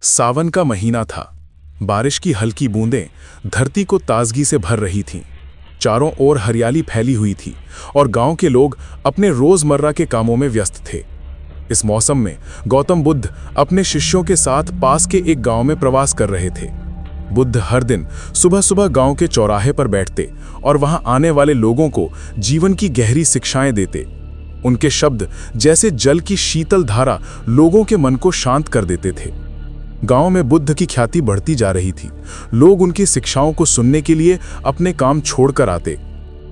सावन का महीना था। बारिश की हल्की बूंदें धरती को ताजगी से भर रही थीं। चारों ओर हरियाली फैली हुई थी और गांव के लोग अपने रोजमर्रा के कामों में व्यस्त थे। इस मौसम में गौतम बुद्ध अपने शिष्यों के साथ पास के एक गांव में प्रवास कर रहे थे। बुद्ध हर दिन सुबह सुबह गांव के चौराहे पर बैठते और वहां आने वाले लोगों को जीवन की गहरी शिक्षाएं देते। उनके शब्द जैसे जल की शीतल धारा लोगों के मन को शांत कर देते थे। गांव में बुद्ध की ख्याति बढ़ती जा रही थी। लोग उनकी शिक्षाओं को सुनने के लिए अपने काम छोड़कर आते।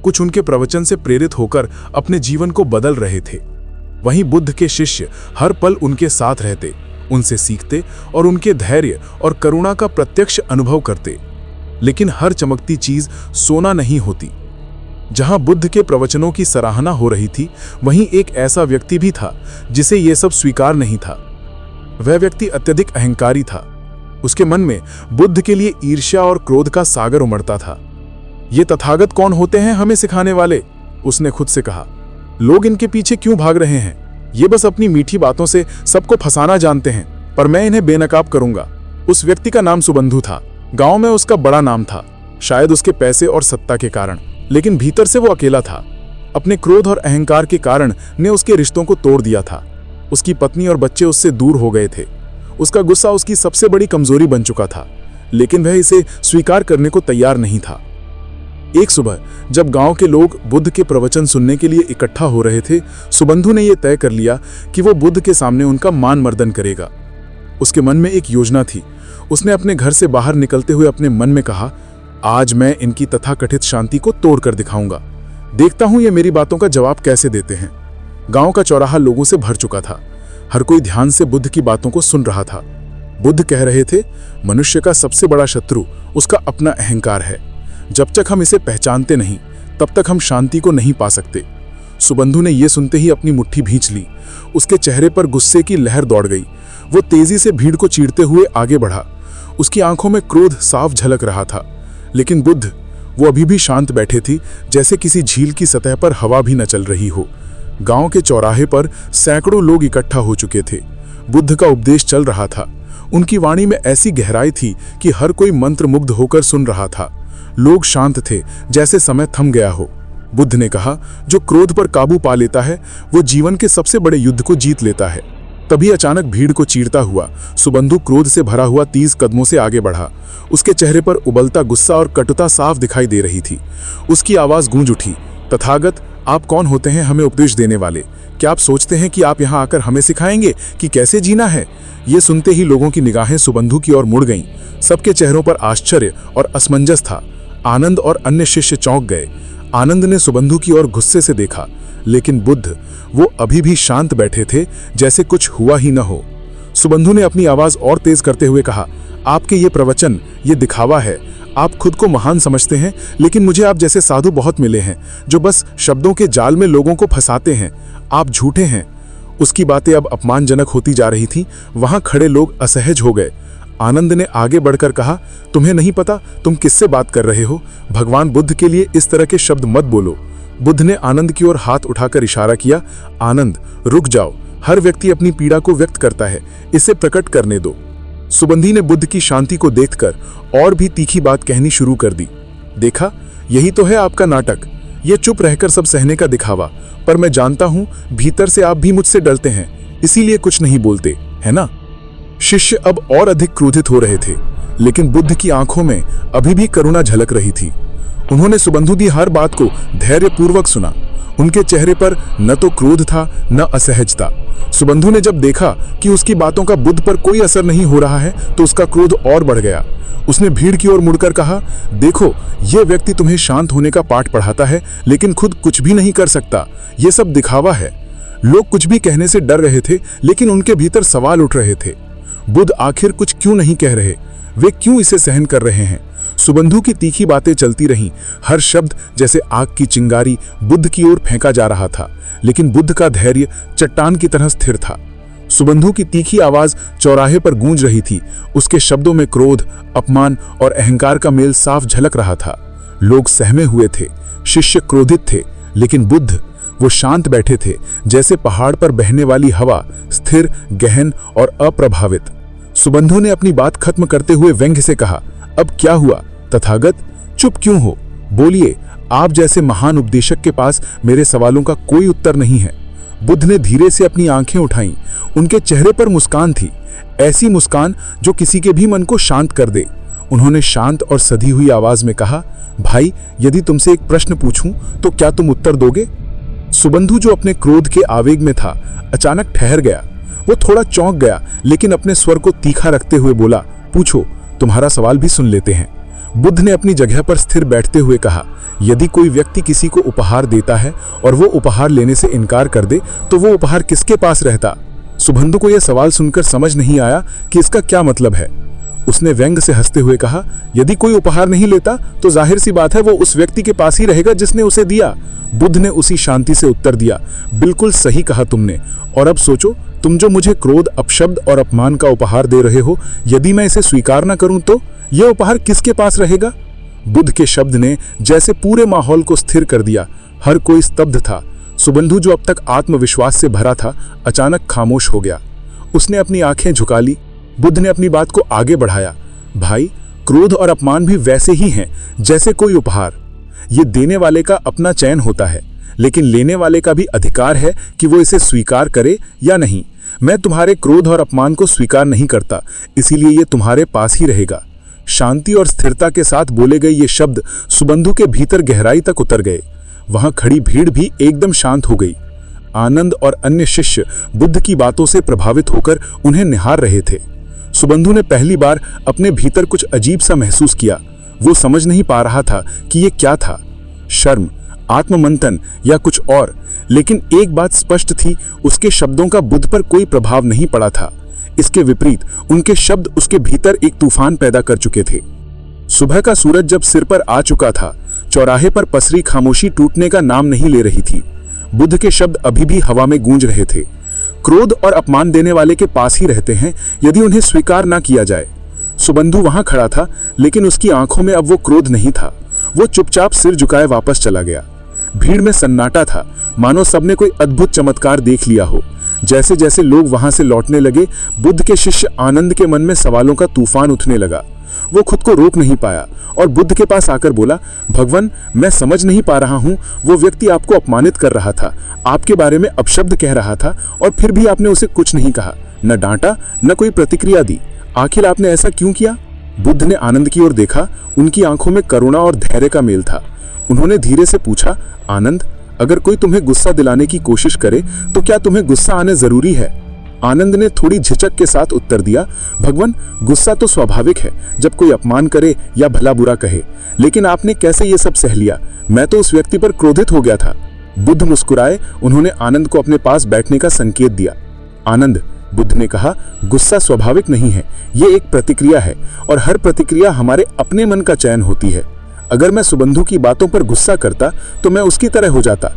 कुछ उनके प्रवचन से प्रेरित होकर अपने जीवन को बदल रहे थे। वहीं बुद्ध के शिष्य हर पल उनके साथ रहते, उनसे सीखते और उनके धैर्य और करुणा का प्रत्यक्ष अनुभव करते। लेकिन हर चमकती चीज सोना नहीं होती। जहां बुद्ध के प्रवचनों की सराहना हो रही थी, वहीं एक ऐसा व्यक्ति भी था जिसे यह सब स्वीकार नहीं था। वह व्यक्ति अत्यधिक अहंकारी था। उसके मन में बुद्ध के लिए ईर्ष्या और क्रोध का सागर उमड़ता था। ये तथागत कौन होते हैं हमें सिखाने वाले? उसने खुद से कहा। लोग इनके पीछे क्यों भाग रहे हैं? ये बस अपनी मीठी बातों से सबको फंसाना जानते हैं, पर मैं इन्हें बेनकाब करूंगा। उस व्यक्ति का नाम सुबंधु था। गांव में उसका बड़ा नाम था, शायद उसके पैसे और सत्ता के कारण, लेकिन भीतर से वो अकेला था। अपने क्रोध और अहंकार के कारण ने उसके रिश्तों को तोड़ दिया था। उसकी पत्नी और बच्चे उससे दूर हो गए थे। उसका गुस्सा उसकी सबसे बड़ी कमजोरी बन चुका था, लेकिन वह इसे स्वीकार करने को तैयार नहीं था। एक सुबह जब गांव के लोग बुद्ध के प्रवचन सुनने के लिए इकट्ठा हो रहे थे, सुबंधु ने यह तय कर लिया कि वो बुद्ध के सामने उनका मान मर्दन करेगा। उसके मन में एक योजना थी। उसने अपने घर से बाहर निकलते हुए अपने मन में कहा, आज मैं इनकी तथाकथित शांति को तोड़ कर दिखाऊंगा। देखता हूं ये मेरी बातों का जवाब कैसे देते हैं। गांव का चौराहा लोगों से भर चुका था। हर कोई ध्यान से बुद्ध की बातों को सुन रहा था। बुद्ध कह रहे थे, मनुष्य का सबसे बड़ा शत्रु उसका अपना अहंकार है। जब तक हम इसे पहचानते नहीं, तब तक हम शांति को नहीं पा सकते। सुबंधु ने यह सुनते ही अपनी मुट्ठी भींच ली। उसके चेहरे पर गुस्से की लहर दौड़ गई। वो तेजी से भीड़ को चीरते हुए आगे बढ़ा। उसकी आंखों में क्रोध साफ झलक रहा था। लेकिन बुद्ध, वो अभी भी शांत बैठे थी, जैसे किसी झील की सतह पर हवा भी न चल रही हो। गांव के चौराहे पर सैकड़ों लोग इकट्ठा हो चुके थे। बुद्ध का उपदेश चल रहा था। उनकी वाणी में ऐसी गहराई थी कि हर कोई मंत्रमुग्ध होकर सुन रहा था। लोग शांत थे, जैसे समय थम गया हो। बुद्ध ने कहा, जो क्रोध पर काबू पा लेता है, वो जीवन के सबसे बड़े युद्ध को जीत लेता है। तभी अचानक भीड़ को चीरता हुआ सुबंधु क्रोध से भरा हुआ 30 कदमों से आगे बढ़ा। उसके चेहरे पर उबलता गुस्सा और कटुता साफ दिखाई दे रही थी। उसकी आवाज गूंज उठी, तथागत, आप कौन होते हैं हमें उपदेश देने वाले? क्या आप सोचते हैं कि आप यहाँ आकर हमें सिखाएंगे कि कैसे जीना है? ये सुनते ही लोगों की निगाहें सुबंधु की ओर मुड़ गईं। सबके चेहरों पर आश्चर्य और असमंजस था। आनंद और अन्य शिष्य चौंक गए। आनंद ने सुबंधु की ओर गुस्से से देखा, लेकिन बुद्ध, वो अभी भी शांत बैठे थे, जैसे कुछ हुआ ही न हो। सुबंधु ने अपनी आवाज और तेज करते हुए कहा, आपके ये प्रवचन, ये दिखावा है। आप खुद को महान समझते हैं, लेकिन मुझे आप जैसे साधु बहुत मिले हैं, जो बस शब्दों के जाल में लोगों को फंसाते हैं। आप झूठे हैं। उसकी बातें अब अपमानजनक होती जा रही थीं। वहां खड़े लोग असहज हो गए। आनंद ने आगे बढ़कर कहा, तुम्हें नहीं पता तुम किससे बात कर रहे हो? भगवान बुद्ध के लिए इस तरह के शब्द मत बोलो। बुद्ध ने आनंद की ओर हाथ उठाकर इशारा किया, आनंद, रुक जाओ। हर व्यक्ति अपनी पीड़ा को व्यक्त करता है, इसे प्रकट करने दो। सुबंधी ने बुद्ध की शांति को देखकर और भी तीखी बात कहनी शुरू कर दी। देखा, यही तो है आपका नाटक, ये चुप रहकर सब सहने का दिखावा। पर मैं जानता हूं भीतर से आप भी मुझसे डरते हैं, इसीलिए कुछ नहीं बोलते, है ना? शिष्य अब और अधिक क्रोधित हो रहे थे, लेकिन बुद्ध की आंखों में अभी भी करुणा झलक रही थी। उन्होंने सुबंधु की हर बात को धैर्यपूर्वक सुना। उनके चेहरे पर न तो क्रोध था, न असहजता। सुबंधु ने जब देखा कि उसकी बातों का बुद्ध पर कोई असर नहीं हो रहा है, तो उसका क्रोध और बढ़ गया। उसने भीड़ की ओर मुड़कर कहा, देखो, यह व्यक्ति तुम्हें शांत होने का पाठ पढ़ाता है, लेकिन खुद कुछ भी नहीं कर सकता। यह सब दिखावा है। लोग कुछ भी कहने से डर रहे थे, लेकिन उनके भीतर सवाल उठ रहे थे। बुद्ध आखिर कुछ क्यों नहीं कह रहे? वे क्यों इसे सहन कर रहे हैं? सुबंधु की तीखी बातें चलती रहीं। हर शब्द जैसे आग की चिंगारी बुद्ध की ओर फेंका जा रहा था, लेकिन बुद्ध का धैर्य चट्टान की तरह स्थिर था। सुबंधु की तीखी आवाज चौराहे पर गूंज रही थी। उसके शब्दों में क्रोध, अपमान और अहंकार का मेल साफ झलक रहा था। लोग सहमे हुए थे, शिष्य क्रोधित थे, लेकिन बुद्ध, वो शांत बैठे थे, जैसे पहाड़ पर बहने वाली हवा, स्थिर, गहन और अप्रभावित। सुबंधु ने अपनी बात खत्म करते हुए व्यंग्य से कहा, अब क्या हुआ तथागत, चुप क्यों हो? बोलिए, आप जैसे महान उपदेशक के पास मेरे सवालों का कोई उत्तर नहीं है। बुद्ध ने धीरे से अपनी आंखें उठाईं। उनके चेहरे पर मुस्कान थी, ऐसी मुस्कान जो किसी के भी मन को शांत कर दे। उन्होंने शांत और सधी हुई आवाज में कहा, भाई, यदि तुमसे एक प्रश्न पूछूं तो क्या तुम उत्तर दोगे? सुबंधु, जो अपने क्रोध के आवेग में था, अचानक ठहर गया। वो थोड़ा चौंक गया, लेकिन अपने स्वर को तीखा रखते हुए बोला, पूछो, तुम्हारा सवाल भी सुन लेते हैं। बुद्ध ने अपनी जगह पर स्थिर बैठते हुए कहा, यदि कोई व्यक्ति किसी को उपहार देता है और वो उपहार लेने से इनकार कर दे तो वो उपहार किसके पास रहता? सुबंधु को यह सवाल सुनकर समझ नहीं आया कि इसका क्या मतलब है। उसने व्यंग्य से हंसते हुए कहा, यदि कोई उपहार नहीं लेता तो जाहिर सी बात है वो उस व्यक्ति के पास ही रहेगा जिसने उसे दिया। बुद्ध ने उसी शांति से उत्तर दिया, बिल्कुल सही कहा तुमने। और अब सोचो, तुम जो मुझे क्रोध, अपशब्द और अपमान का उपहार दे रहे हो, यदि मैं इसे स्वीकार न करूं तो यह उपहार किसके पास रहेगा? बुद्ध के शब्द ने जैसे पूरे माहौल को स्थिर कर दिया। हर कोई स्तब्ध था। सुबंधु, जो अब तक आत्मविश्वास से भरा था, अचानक खामोश हो गया। उसने अपनी आंखें झुका ली। बुद्ध ने अपनी बात को आगे बढ़ाया, भाई, क्रोध और अपमान भी वैसे ही हैं जैसे कोई उपहार। ये देने वाले का अपना चयन होता है, लेकिन लेने वाले का भी अधिकार है कि वो इसे स्वीकार करे या नहीं। मैं तुम्हारे क्रोध और अपमान को स्वीकार नहीं करता, इसीलिए ये तुम्हारे पास ही रहेगा। शांति और स्थिरता के साथ बोले गए ये शब्द सुबंधु के भीतर गहराई तक उतर गए। वहां खड़ी भीड़ भी एकदम शांत हो गई। आनंद और अन्य शिष्य बुद्ध की बातों से प्रभावित होकर उन्हें निहार रहे थे। सुबंधु ने पहली बार अपने भीतर कुछ अजीब सा महसूस किया। वो समझ नहीं पा रहा था कि ये क्या था, शर्म, आत्ममंथन या कुछ और। लेकिन एक बात स्पष्ट थी, उसके शब्दों का बुद्ध पर कोई प्रभाव नहीं पड़ा था। इसके विपरीत उनके शब्द उसके भीतर एक तूफान पैदा कर चुके थे। सुबह का सूरज जब सिर पर आ चुका था, चौराहे पर पसरी खामोशी टूटने का नाम नहीं ले रही थी। बुद्ध के शब्द अभी भी हवा में गूंज रहे थे। क्रोध और अपमान देने वाले के पास ही रहते हैं यदि उन्हें स्वीकार ना किया जाए। सुबंधु वहां खड़ा था, लेकिन उसकी आंखों में अब वो क्रोध नहीं था। वो चुपचाप सिर झुकाए वापस चला गया। भीड़ में सन्नाटा था, मानो सबने कोई अद्भुत चमत्कार देख लिया हो। जैसे जैसे लोग वहां से लौटने लगे, बुद्ध के शिष्य आनंद के मन में सवालों का तूफान उठने लगा। वो खुद को रोक नहीं पाया और बुद्ध के पास आकर बोला, भगवान, मैं समझ नहीं पा रहा हूँ। वो व्यक्ति आपको अपमानित कर रहा था, आपके बारे में अपशब्द कह रहा था, और फिर भी आपने उसे कुछ नहीं कहा, न डांटा, न कोई प्रतिक्रिया दी। आखिर आपने ऐसा क्यों किया? बुद्ध ने आनंद की ओर देखा। उनकी आंखों में करुणा और धैर्य का मेल था। उन्होंने धीरे से पूछा, आनंद, अगर कोई तुम्हें गुस्सा दिलाने की कोशिश करे तो क्या तुम्हें गुस्सा आने जरूरी है? आनंद ने थोड़ी झिझक के साथ उत्तर दिया, भगवान, गुस्सा तो स्वाभाविक है जब कोई अपमान करे या भला बुरा कहे, लेकिन आपने कैसे ये सब सह लिया? मैं तो उस व्यक्ति पर क्रोधित हो गया था। बुद्ध मुस्कुराए। उन्होंने आनंद को अपने पास बैठने का संकेत दिया। आनंद, बुद्ध ने कहा, गुस्सा स्वाभाविक नहीं है, ये एक प्रतिक्रिया है, और हर प्रतिक्रिया हमारे अपने मन का चयन होती है। अगर मैं सुबंधु की बातों पर गुस्सा करता तो मैं उसकी तरह हो जाता।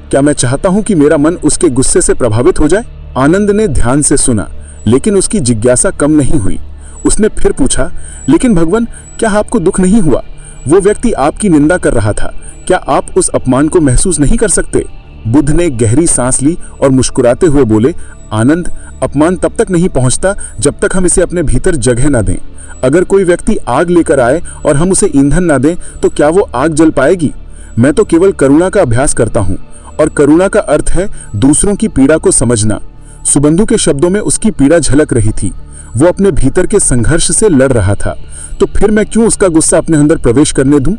क्या मैं चाहता हूं कि मेरा मन उसके गुस्से से प्रभावित हो जाए? आनंद ने ध्यान से सुना, लेकिन उसकी जिज्ञासा कम नहीं हुई। उसने फिर पूछा, लेकिन भगवान, क्या आपको दुख नहीं हुआ? वो व्यक्ति आपकी निंदा कर रहा था, क्या आप उस अपमान को महसूस नहीं कर सकते? बुद्ध ने एक गहरी सांस ली और मुस्कुराते हुए बोले, आनंद, अपमान तब तक नहीं पहुंचता जब तक हम इसे अपने भीतर जगह न दें। अगर कोई व्यक्ति आग लेकर आए और हम उसे ईंधन न दें तो क्या वो आग जल पाएगी? मैं तो केवल करुणा का अभ्यास करता हूँ, और करुणा का अर्थ है दूसरों की पीड़ा को समझना। सुबंधु के शब्दों में उसकी पीड़ा झलक रही थी। वो अपने भीतर के संघर्ष से लड़ रहा था। तो फिर मैं क्यों उसका गुस्सा अपने अंदर प्रवेश करने दूं?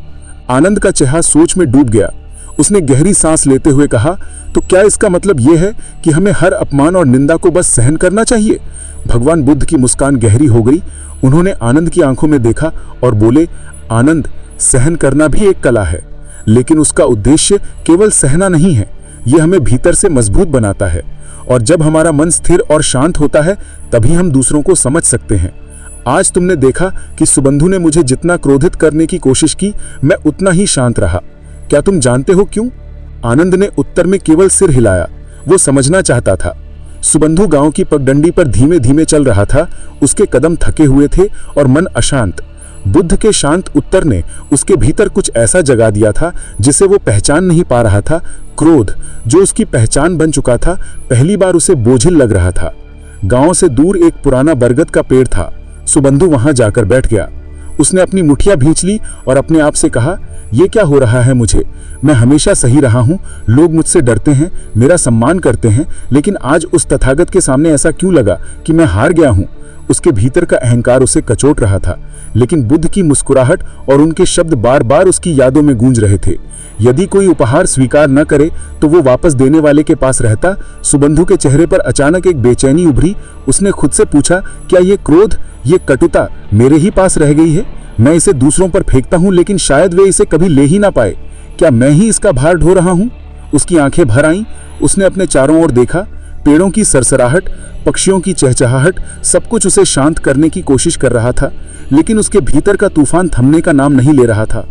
आनंद का चेहरा सोच में डूब गया। उसने गहरी सांस लेते हुए कहा, तो क्या इसका मतलब यह है कि हमें हर अपमान और निंदा को बस सहन करना चाहिए? भगवान बुद्ध की मुस्कान गहरी हो गई। उन्होंने आनंद की आंखों में देखा और बोले, आनंद, सहन करना भी एक कला है, लेकिन उसका उद्देश्य केवल सहना नहीं है, यह हमें भीतर से मजबूत बनाता है। और जब हमारा मन स्थिर और शांत होता है तभी हम दूसरों को समझ सकते हैं। आज तुमने देखा कि सुबंधु ने मुझे जितना क्रोधित करने की कोशिश की, मैं उतना ही शांत रहा। क्या तुम जानते हो क्यों? आनंद ने उत्तर में केवल सिर हिलाया। वो समझना चाहता था। सुबंधु गांव की पगडंडी पर धीमे धीमे चल रहा था। उसके कदम थके हुए थे और मन अशांत। बुद्ध के शांत उत्तर ने उसके भीतर कुछ ऐसा जगा दिया था जिसे वो पहचान नहीं पा रहा था। क्रोध, जो उसकी पहचान बन चुका था, पहली बार उसे बोझिल लग रहा था। गांव से दूर एक पुराना बरगद का पेड़ था। सुबंधु वहां जाकर बैठ गया। उसने अपनी मुठिया भींच ली और अपने आप से कहा, ये क्या हो रहा है मुझे? मैं हमेशा सही रहा हूं, लोग मुझसे डरते हैं, मेरा सम्मान करते हैं, लेकिन आज उस तथागत के सामने ऐसा क्यों लगा कि मैं हार गया हूं? उसके भीतर का अहंकार उसे कचोट रहा था, लेकिन बुद्ध की मुस्कुराहट और उनके शब्द बार बार उसकी यादों में गूंज रहे थे। यदि कोई उपहार स्वीकार न करे तो वो वापस देने वाले के पास रहता। सुबंधु के चेहरे पर अचानक एक बेचैनी उभरी। उसने खुद से पूछा, क्या ये क्रोध, ये कटुता मेरे ही पास रह गई है? मैं इसे दूसरों पर फेंकता हूं, लेकिन शायद वे इसे कभी ले ही ना पाए। क्या मैं ही इसका भार ढो रहा हूं? उसकी आंखें भर आईं। उसने अपने चारों ओर देखा। पेड़ों की सरसराहट, पक्षियों की चहचहाहट, सब कुछ उसे शांत करने की कोशिश कर रहा था, लेकिन उसके भीतर का तूफान थमने का नाम नहीं ले रहा था।